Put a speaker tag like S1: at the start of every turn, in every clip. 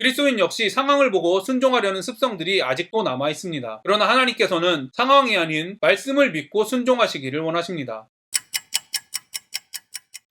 S1: 그리스도인 역시 상황을 보고 순종하려는 습성들이 아직도 남아 있습니다. 그러나 하나님께서는 상황이 아닌 말씀을 믿고 순종하시기를 원하십니다.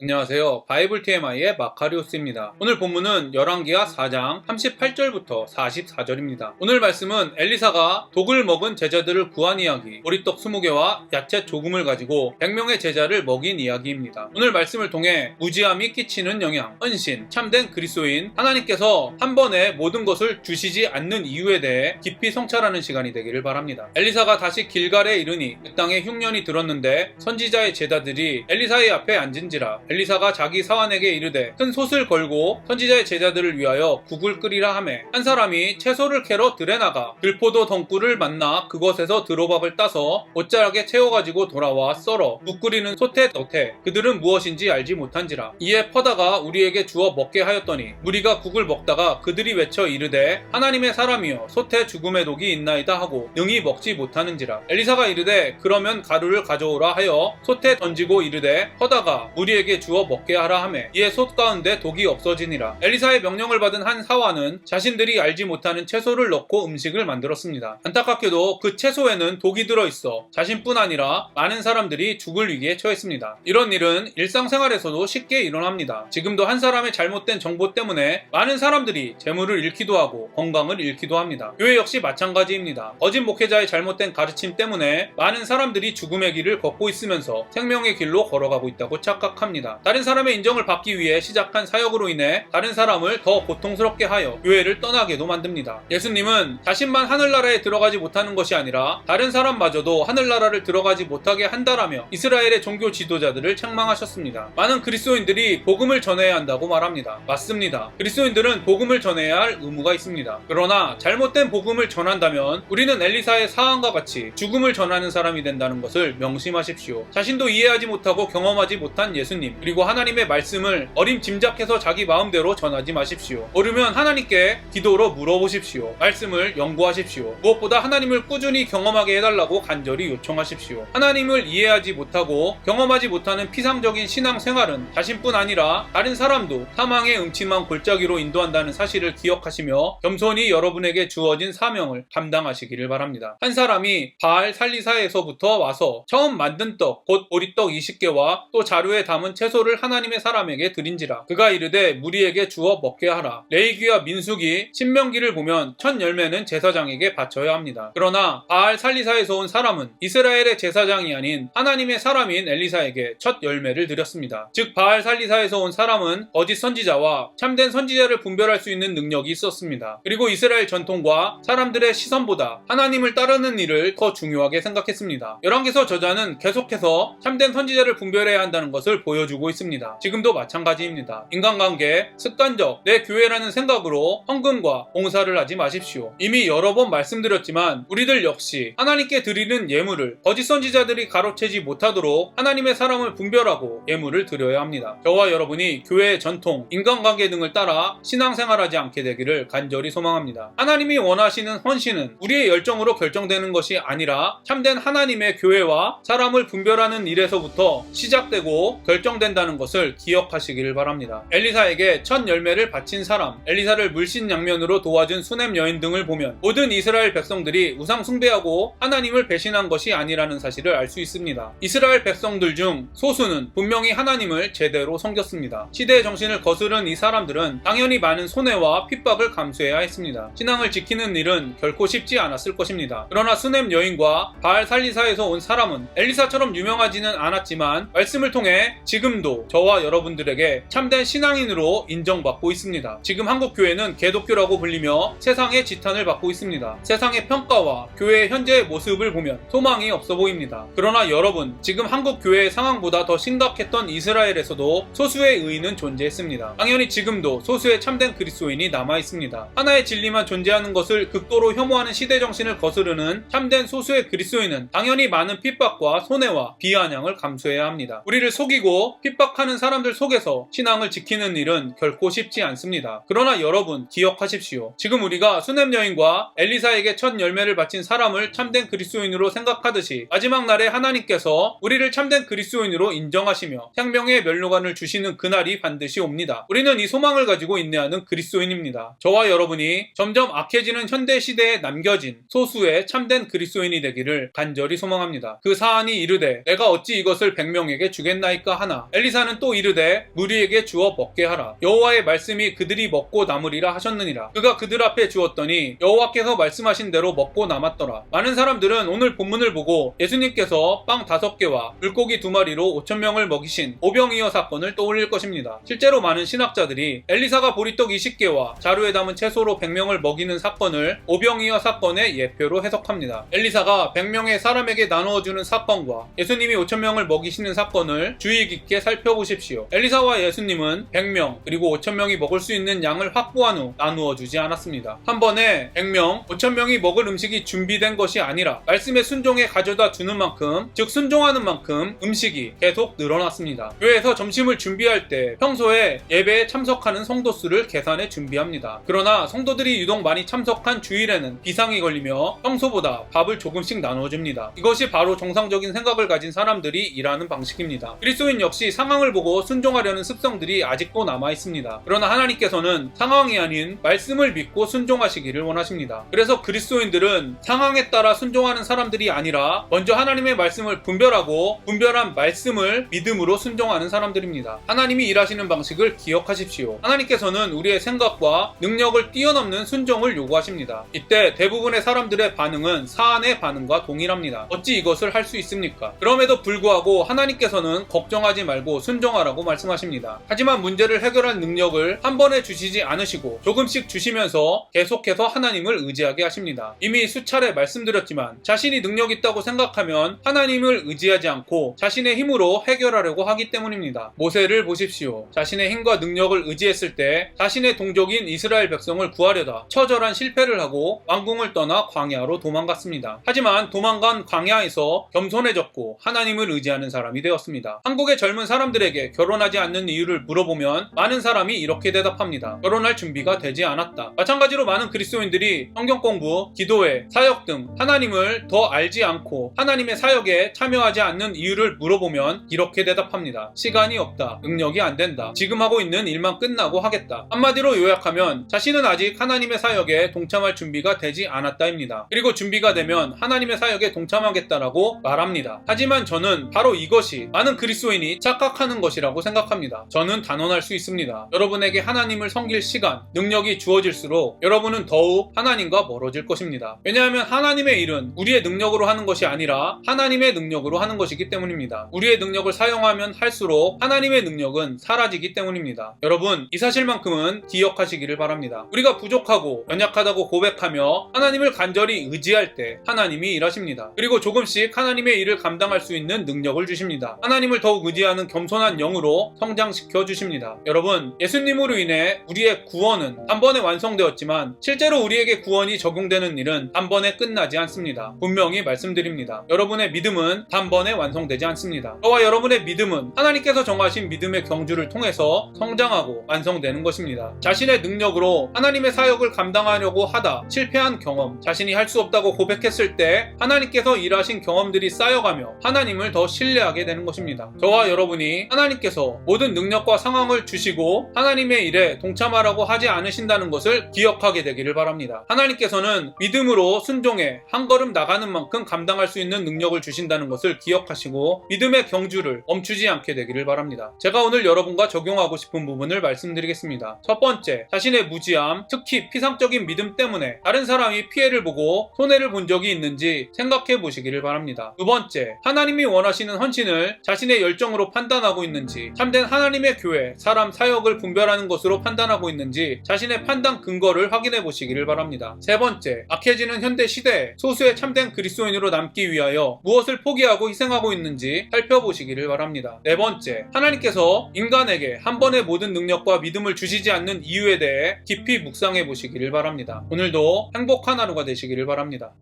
S1: 안녕하세요. 바이블 TMI의 마카리오스입니다. 오늘 본문은 열왕기하 4장 38절부터 44절입니다. 오늘 말씀은 엘리사가 독을 먹은 제자들을 구한 이야기, 보리떡 20개와 야채 조금을 가지고 100명의 제자를 먹인 이야기입니다. 오늘 말씀을 통해 무지함이 끼치는 영향, 헌신, 참된 그리스도인, 하나님께서 한 번에 모든 것을 주시지 않는 이유에 대해 깊이 성찰하는 시간이 되기를 바랍니다. 엘리사가 다시 길갈에 이르니 그 땅에 흉년이 들었는데 선지자의 제자들이 엘리사의 앞에 앉은지라. 엘리사가 자기 사환에게 이르되 큰 솥을 걸고 선지자의 제자들을 위하여 국을 끓이라 하매 한 사람이 채소를 캐러 들에 나가 들포도 덩굴을 만나 그것에서 드로밥을 따서 옷자락에 채워가지고 돌아와 썰어 국 끓이는 솥에 넣되 그들은 무엇인지 알지 못한지라. 이에 퍼다가 우리에게 주어 먹게 하였더니 무리가 국을 먹다가 그들이 외쳐 이르되 하나님의 사람이여 솥에 죽음의 독이 있나이다 하고 능히 먹지 못하는지라. 엘리사가 이르되 그러면 가루를 가져오라 하여 솥에 던지고 이르되 퍼다가 무리에게 주어 먹게 하라 하매 이에 솥 가운데 독이 없어지니라. 엘리사의 명령을 받은 한 사환은 자신들이 알지 못하는 채소를 넣고 음식을 만들었습니다. 안타깝게도 그 채소에는 독이 들어있어 자신뿐 아니라 많은 사람들이 죽을 위기에 처했습니다. 이런 일은 일상생활에서도 쉽게 일어납니다. 지금도 한 사람의 잘못된 정보 때문에 많은 사람들이 재물을 잃기도 하고 건강을 잃기도 합니다. 교회 역시 마찬가지입니다. 거짓 목회자의 잘못된 가르침 때문에 많은 사람들이 죽음의 길을 걷고 있으면서 생명의 길로 걸어가고 있다고 착각합니다. 다른 사람의 인정을 받기 위해 시작한 사역으로 인해 다른 사람을 더 고통스럽게 하여 교회를 떠나게도 만듭니다. 예수님은 자신만 하늘나라에 들어가지 못하는 것이 아니라 다른 사람마저도 하늘나라를 들어가지 못하게 한다라며 이스라엘의 종교 지도자들을 책망하셨습니다. 많은 그리스도인들이 복음을 전해야 한다고 말합니다. 맞습니다. 그리스도인들은 복음을 전해야 할 의무가 있습니다. 그러나 잘못된 복음을 전한다면 우리는 엘리사의 사안과 같이 죽음을 전하는 사람이 된다는 것을 명심하십시오. 자신도 이해하지 못하고 경험하지 못한 예수님 그리고 하나님의 말씀을 어림짐작해서 자기 마음대로 전하지 마십시오. 모르면 하나님께 기도로 물어보십시오. 말씀을 연구하십시오. 무엇보다 하나님을 꾸준히 경험하게 해달라고 간절히 요청하십시오. 하나님을 이해하지 못하고 경험하지 못하는 피상적인 신앙생활은 자신뿐 아니라 다른 사람도 사망의 음침한 골짜기로 인도한다는 사실을 기억하시며 겸손히 여러분에게 주어진 사명을 감당하시기를 바랍니다. 한 사람이 바알 살리사에서부터 와서 처음 만든 떡, 곧 보리떡 20개와 또 자루에 담은 채소를 하나님의 사람에게 드린지라. 그가 이르되 무리에게 주어 먹게 하라. 레위기와 민수기, 신명기를 보면 첫 열매는 제사장에게 바쳐야 합니다. 그러나 바알 살리사에서 온 사람은 이스라엘의 제사장이 아닌 하나님의 사람인 엘리사에게 첫 열매를 드렸습니다. 즉 바알 살리사에서 온 사람은 거짓 선지자와 참된 선지자를 분별할 수 있는 능력이 있었습니다. 그리고 이스라엘 전통과 사람들의 시선보다 하나님을 따르는 일을 더 중요하게 생각했습니다. 열왕기서 저자는 계속해서 참된 선지자를 분별해야 한다는 것을 보여주고 있습니다. 지금도 마찬가지입니다. 인간관계, 습관적, 내 교회라는 생각으로 헌금과 봉사를 하지 마십시오. 이미 여러 번 말씀드렸지만 우리들 역시 하나님께 드리는 예물을 거짓 선지자들이 가로채지 못하도록 하나님의 사람을 분별하고 예물을 드려야 합니다. 저와 여러분이 교회의 전통, 인간관계 등을 따라 신앙생활하지 않게 되기를 간절히 소망합니다. 하나님이 원하시는 헌신은 우리의 열정으로 결정되는 것이 아니라 참된 하나님의 교회와 사람을 분별하는 일에서부터 시작되고 결정된다는 것을 기억하시기를 바랍니다. 엘리사에게 첫 열매를 바친 사람, 엘리사를 물신양면으로 도와준 수넴 여인 등을 보면 모든 이스라엘 백성들이 우상 숭배하고 하나님을 배신한 것이 아니라는 사실을 알 수 있습니다. 이스라엘 백성들 중 소수는 분명히 하나님을 제대로 섬겼습니다. 시대의 정신을 거스른 이 사람들은 당연히 많은 손해와 핍박을 감수해야 했습니다. 신앙을 지키는 일은 결코 쉽지 않았을 것입니다. 그러나 수넴 여인과 바알 살리사에서 온 사람은 엘리사처럼 유명하지는 않았지만 말씀을 통해 지금도 저와 여러분들에게 참된 신앙인으로 인정받고 있습니다. 지금 한국 교회는 개독교라고 불리며 세상의 지탄을 받고 있습니다. 세상의 평가와 교회의 현재의 모습을 보면 소망이 없어 보입니다. 그러나 여러분, 지금 한국 교회의 상황보다 더 심각했던 이스라엘에서도 소수의 의인은 존재했습니다. 당연히 지금도 소수의 참된 그리스도인이 남아 있습니다. 하나의 진리만 존재하는 것을 극도로 혐오하는 시대 정신을 거스르는 참된 소수의 그리스도인은 당연히 많은 핍박과 손해와 비아냥을 감수해야 합니다. 우리를 속이고 핍박하는 사람들 속에서 신앙을 지키는 일은 결코 쉽지 않습니다. 그러나 여러분 기억하십시오. 지금 우리가 수넴 여인과 엘리사에게 첫 열매를 바친 사람을 참된 그리스도인으로 생각하듯이 마지막 날에 하나님께서 우리를 참된 그리스도인으로 인정하시며 생명의 면류관을 주시는 그날이 반드시 옵니다. 우리는 이 소망을 가지고 인내하는 그리스도인입니다. 저와 여러분이 점점 악해지는 현대 시대에 남겨진 소수의 참된 그리스도인이 되기를 간절히 소망합니다. 그 사안이 이르되 내가 어찌 이것을 100명에게 주겠나이까 하나 엘리사는 또 이르되 무리에게 주어 먹게 하라. 여호와의 말씀이 그들이 먹고 남으리라 하셨느니라. 그가 그들 앞에 주었더니 여호와께서 말씀하신 대로 먹고 남았더라. 많은 사람들은 오늘 본문을 보고 예수님께서 빵 5개와 물고기 2마리로 5,000명을 먹이신 오병이어 사건을 떠올릴 것입니다. 실제로 많은 신학자들이 엘리사가 보리떡 20개와 자루에 담은 채소로 100명을 먹이는 사건을 오병이어 사건의 예표로 해석합니다. 엘리사가 100명의 사람에게 나누어주는 사건과 예수님이 5,000명을 먹이시는 사건을 주의 깊게 살펴보십시오. 엘리사와 예수님은 100명 그리고 5,000명이 먹을 수 있는 양을 확보한 후 나누어 주지 않았습니다. 한 번에 100명, 5,000명이 먹을 음식이 준비된 것이 아니라 말씀의 순종에 가져다 주는 만큼, 즉 순종하는 만큼 음식이 계속 늘어났습니다. 교회에서 점심을 준비할 때 평소에 예배에 참석하는 성도 수를 계산해 준비합니다. 그러나 성도들이 유독 많이 참석한 주일에는 비상이 걸리며 평소보다 밥을 조금씩 나눠줍니다. 이것이 바로 정상적인 생각을 가진 사람들이 일하는 방식입니다. 그리스도인 역시 상황을 보고 순종하려는 습성들이 아직도 남아있습니다. 그러나 하나님께서는 상황이 아닌 말씀을 믿고 순종하시기를 원하십니다. 그래서 그리스도인들은 상황에 따라 순종하는 사람들이 아니라 먼저 하나님의 말씀을 분별하고 분별한 말씀을 믿음으로 순종하는 사람들입니다. 하나님이 일하시는 방식을 기억하십시오. 하나님께서는 우리의 생각과 능력을 뛰어넘는 순종을 요구하십니다. 이때 대부분의 사람들의 반응은 사안의 반응과 동일합니다. 어찌 이것을 할 수 있습니까? 그럼에도 불구하고 하나님께서는 걱정하지 말고 순종하라고 말씀하십니다. 하지만 문제를 해결할 능력을 한 번에 주시지 않으시고 조금씩 주시면서 계속해서 하나님을 의지하게 하십니다. 이미 수차례 말씀드렸지만 자신이 능력 있다고 생각하면 하나님을 의지하지 않고 자신의 힘으로 해결하려고 하기 때문입니다. 모세를 보십시오. 자신의 힘과 능력을 의지했을 때 자신의 동족인 이스라엘 백성을 구하려다 처절한 실패를 하고 왕궁을 떠나 광야로 도망갔습니다. 하지만 도망간 광야에서 겸손해졌고 하나님을 의지하는 사람이 되었습니다. 한국의 젊은 사람들에게 결혼하지 않는 이유를 물어보면 많은 사람이 이렇게 대답합니다. 결혼할 준비가 되지 않았다. 마찬가지로 많은 그리스도인들이 성경 공부, 기도회, 사역 등 하나님을 더 알지 않고 하나님의 사역에 참여하지 않는 이유를 물어보면 이렇게 대답합니다. 시간이 없다. 능력이 안 된다. 지금 하고 있는 일만 끝나고 하겠다. 한마디로 요약하면 자신은 아직 하나님의 사역에 동참할 준비가 되지 않았다입니다. 그리고 준비가 되면 하나님의 사역에 동참하겠다라고 말합니다. 하지만 저는 바로 이것이 많은 그리스도인이 착각하는 것이라고 생각합니다. 저는 단언할 수 있습니다. 여러분에게 하나님을 섬길 시간, 능력이 주어질수록 여러분은 더욱 하나님과 멀어질 것입니다. 왜냐하면 하나님의 일은 우리의 능력으로 하는 것이 아니라 하나님의 능력으로 하는 것이기 때문입니다. 우리의 능력을 사용하면 할수록 하나님의 능력은 사라지기 때문입니다. 여러분, 이 사실만큼은 기억하시기를 바랍니다. 우리가 부족하고 연약하다고 고백하며 하나님을 간절히 의지할 때 하나님이 일하십니다. 그리고 조금씩 하나님의 일을 감당할 수 있는 능력을 주십니다. 하나님을 더욱 의지하는 겸손한 영으로 성장시켜 주십니다. 여러분, 예수님으로 인해 우리의 구원은 단번에 완성되었지만 실제로 우리에게 구원이 적용되는 일은 단번에 끝나지 않습니다. 분명히 말씀드립니다. 여러분의 믿음은 단번에 완성되지 않습니다. 저와 여러분의 믿음은 하나님께서 정하신 믿음의 경주를 통해서 성장하고 완성되는 것입니다. 자신의 능력으로 하나님의 사역을 감당하려고 하다 실패한 경험, 자신이 할 수 없다고 고백했을 때 하나님께서 일하신 경험들이 쌓여가며 하나님을 더 신뢰하게 되는 것입니다. 저와 여러분이 하나님께서 모든 능력과 상황을 주시고 하나님의 일에 동참하라고 하지 않으신다는 것을 기억하게 되기를 바랍니다. 하나님께서는 믿음으로 순종해 한 걸음 나가는 만큼 감당할 수 있는 능력을 주신다는 것을 기억하시고 믿음의 경주를 멈추지 않게 되기를 바랍니다. 제가 오늘 여러분과 적용하고 싶은 부분을 말씀드리겠습니다. 첫 번째, 자신의 무지함, 특히 피상적인 믿음 때문에 다른 사람이 피해를 보고 손해를 본 적이 있는지 생각해 보시기를 바랍니다. 두 번째, 하나님이 원하시는 헌신을 자신의 열정으로 판단하고 있는지, 참된 하나님의 교회, 사람, 사역을 분별하는 것으로 판단하고 있는지 자신의 판단 근거를 확인해 보시기를 바랍니다. 세 번째, 악해지는 현대 시대에 소수의 참된 그리스도인으로 남기 위하여 무엇을 포기하고 희생하고 있는지 살펴보시기를 바랍니다. 네 번째, 하나님께서 인간에게 한 번의 모든 능력과 믿음을 주시지 않는 이유에 대해 깊이 묵상해 보시기를 바랍니다. 오늘도 행복한 하루가 되시기를 바랍니다.